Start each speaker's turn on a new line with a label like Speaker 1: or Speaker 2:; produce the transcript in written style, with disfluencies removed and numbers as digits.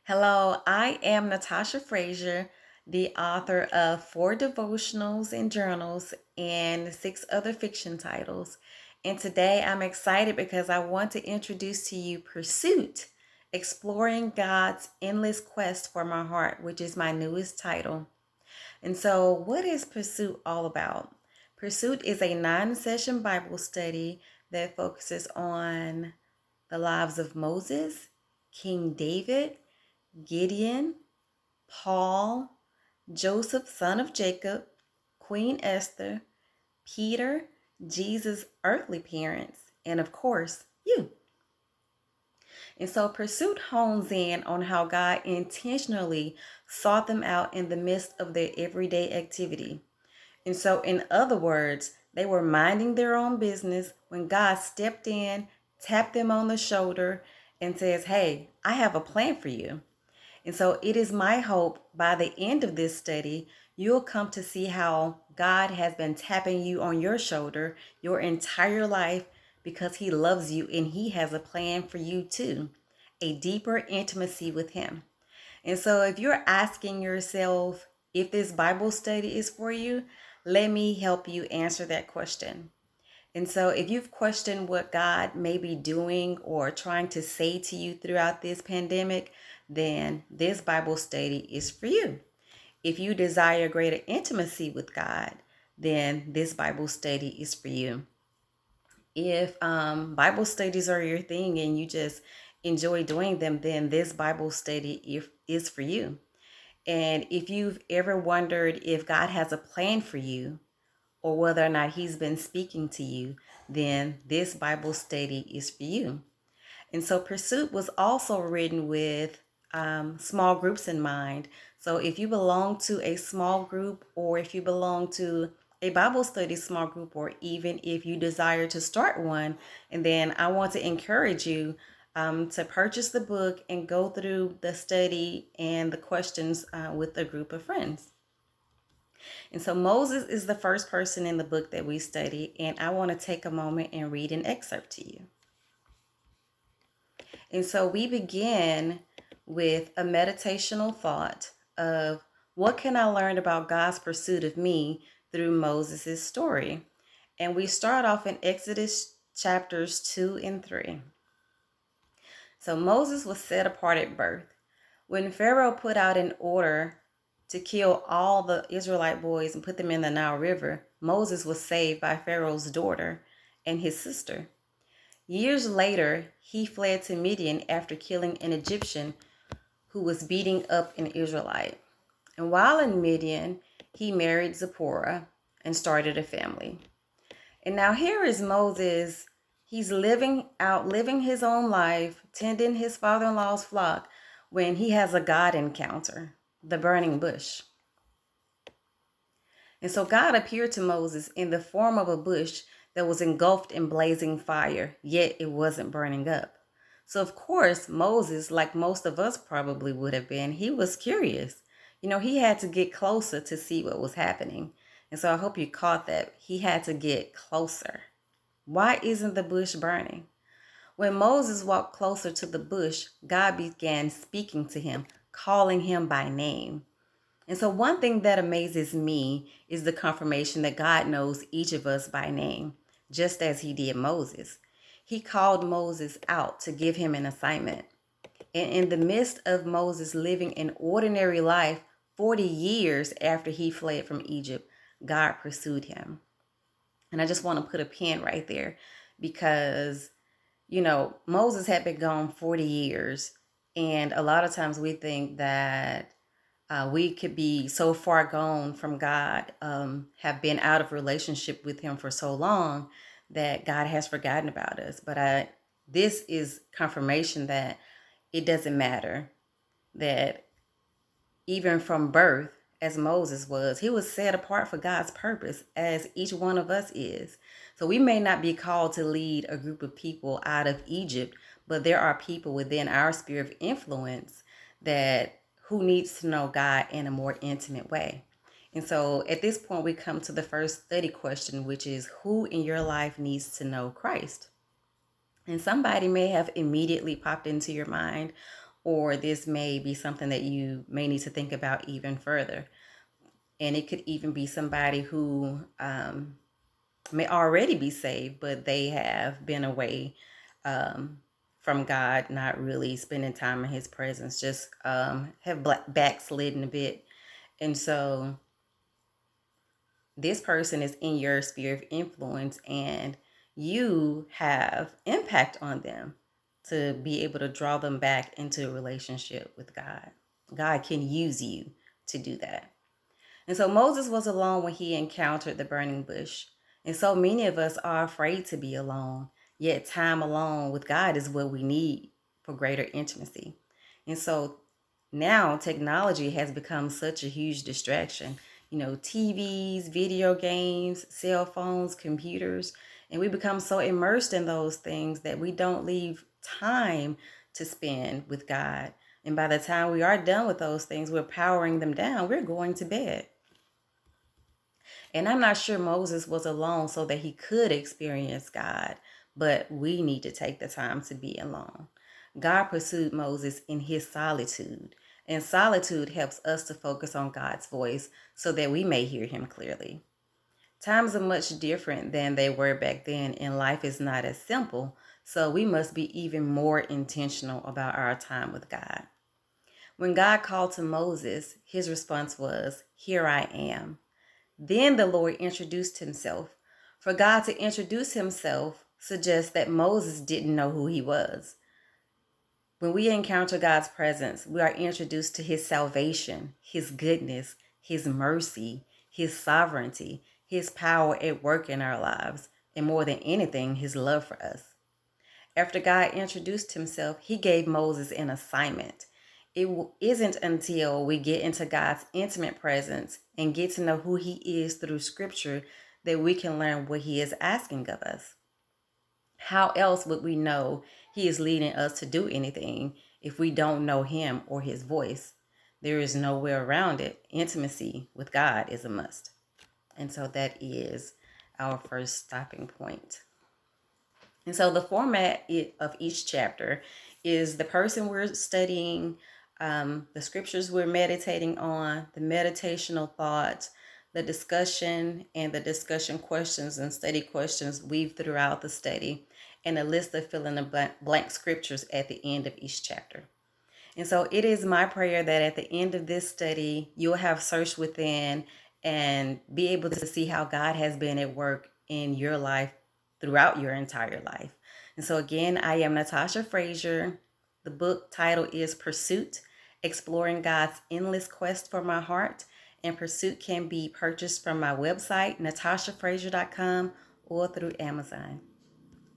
Speaker 1: Hello, I am Natasha Frazier, the author of four devotionals and journals and six other fiction titles. And today I'm excited because I want to introduce to you Pursuit, Exploring God's Endless Quest for My Heart, which is my newest title. And so, what is Pursuit all about? Pursuit is a 9 session Bible study that focuses on the lives of Moses, King David, Gideon, Paul, Joseph, son of Jacob, Queen Esther, Peter, Jesus' earthly parents, and of course, you. And so Pursuit hones in on how God intentionally sought them out in the midst of their everyday activity. And so, in other words, they were minding their own business when God stepped in, tapped them on the shoulder, and says, "Hey, I have a plan for you." And so it is my hope by the end of this study, you'll come to see how God has been tapping you on your shoulder your entire life because He loves you and He has a plan for you too, a deeper intimacy with Him. And so if you're asking yourself if this Bible study is for you, let me help you answer that question. And so, if you've questioned what God may be doing or trying to say to you throughout this pandemic, then this Bible study is for you. If you desire greater intimacy with God, then this Bible study is for you. If Bible studies are your thing and you just enjoy doing them, then this Bible study is for you. And if you've ever wondered if God has a plan for you, or whether or not He's been speaking to you, then this Bible study is for you. And so Pursuit was also written with small groups in mind. So if you belong to a small group, or if you belong to a Bible study small group, or even if you desire to start one, and then I want to encourage you to purchase the book and go through the study and the questions with a group of friends. And so Moses is the first person in the book that we study, and I want to take a moment and read an excerpt to you. And so we begin with a meditational thought of what can I learn about God's pursuit of me through Moses' story. And we start off in Exodus chapters 2 and 3. So Moses was set apart at birth. When Pharaoh put out an order to kill all the Israelite boys and put them in the Nile River, Moses was saved by Pharaoh's daughter and his sister. Years later, he fled to Midian after killing an Egyptian who was beating up an Israelite. And while in Midian, he married Zipporah and started a family. And now here is Moses. He's living his own life, tending his father-in-law's flock when he has a God encounter, the burning bush. And so God appeared to Moses in the form of a bush that was engulfed in blazing fire, yet it wasn't burning up. So, of course, Moses, like most of us probably would have been, he was curious. He had to get closer to see what was happening. And so I hope you caught that. He had to get closer. Why isn't the bush burning? When Moses walked closer to the bush, God began speaking to him, calling him by name. And so one thing that amazes me is the confirmation that God knows each of us by name, just as He did Moses. He called Moses out to give him an assignment. And in the midst of Moses living an ordinary life, 40 years after he fled from Egypt, God pursued him. And I just want to put a pin right there because, Moses had been gone 40 years. And a lot of times we think that we could be so far gone from God, have been out of relationship with Him for so long that God has forgotten about us. But this is confirmation that it doesn't matter, that even from birth, as Moses was, he was set apart for God's purpose, as each one of us is. So we may not be called to lead a group of people out of Egypt, but there are people within our sphere of influence that who needs to know God in a more intimate way. And so at this point, we come to the first study question, which is who in your life needs to know Christ? And somebody may have immediately popped into your mind, or this may be something that you may need to think about even further. And it could even be somebody who may already be saved, but they have been away from God, not really spending time in His presence, just have backslidden a bit. And so this person is in your sphere of influence, and you have impact on them to be able to draw them back into a relationship with God. God can use you to do that. And so Moses was alone when he encountered the burning bush. And so many of us are afraid to be alone. Yet time alone with God is what we need for greater intimacy. And so now technology has become such a huge distraction. You know, TVs, video games, cell phones, computers, and we become so immersed in those things that we don't leave time to spend with God. And by the time we are done with those things, we're powering them down, we're going to bed. And I'm not sure Moses was alone so that he could experience God, but we need to take the time to be alone. God pursued Moses in his solitude, and solitude helps us to focus on God's voice so that we may hear him clearly. Times are much different than they were back then, and life is not as simple, so we must be even more intentional about our time with God. When God called to Moses, his response was, "Here I am." Then the Lord introduced himself. For God to introduce himself suggests that Moses didn't know who he was. When we encounter God's presence, we are introduced to his salvation, his goodness, his mercy, his sovereignty, his power at work in our lives, and more than anything, his love for us. After God introduced himself, he gave Moses an assignment. It isn't until we get into God's intimate presence and get to know who he is through scripture that we can learn what he is asking of us. How else would we know he is leading us to do anything if we don't know him or his voice? There is no way around it. Intimacy with God is a must. And so that is our first stopping point. And so the format of each chapter is the person we're studying, the scriptures we're meditating on, the meditational thoughts, the discussion, and the discussion questions and study questions weaved throughout the study, and a list of fill in the blank scriptures at the end of each chapter. And so it is my prayer that at the end of this study, you'll have searched within and be able to see how God has been at work in your life throughout your entire life. And so again, I am Natasha Frazier. The book title is Pursuit, Exploring God's Endless Quest for My Heart. And Pursuit can be purchased from my website, natashafrazier.com, or through Amazon.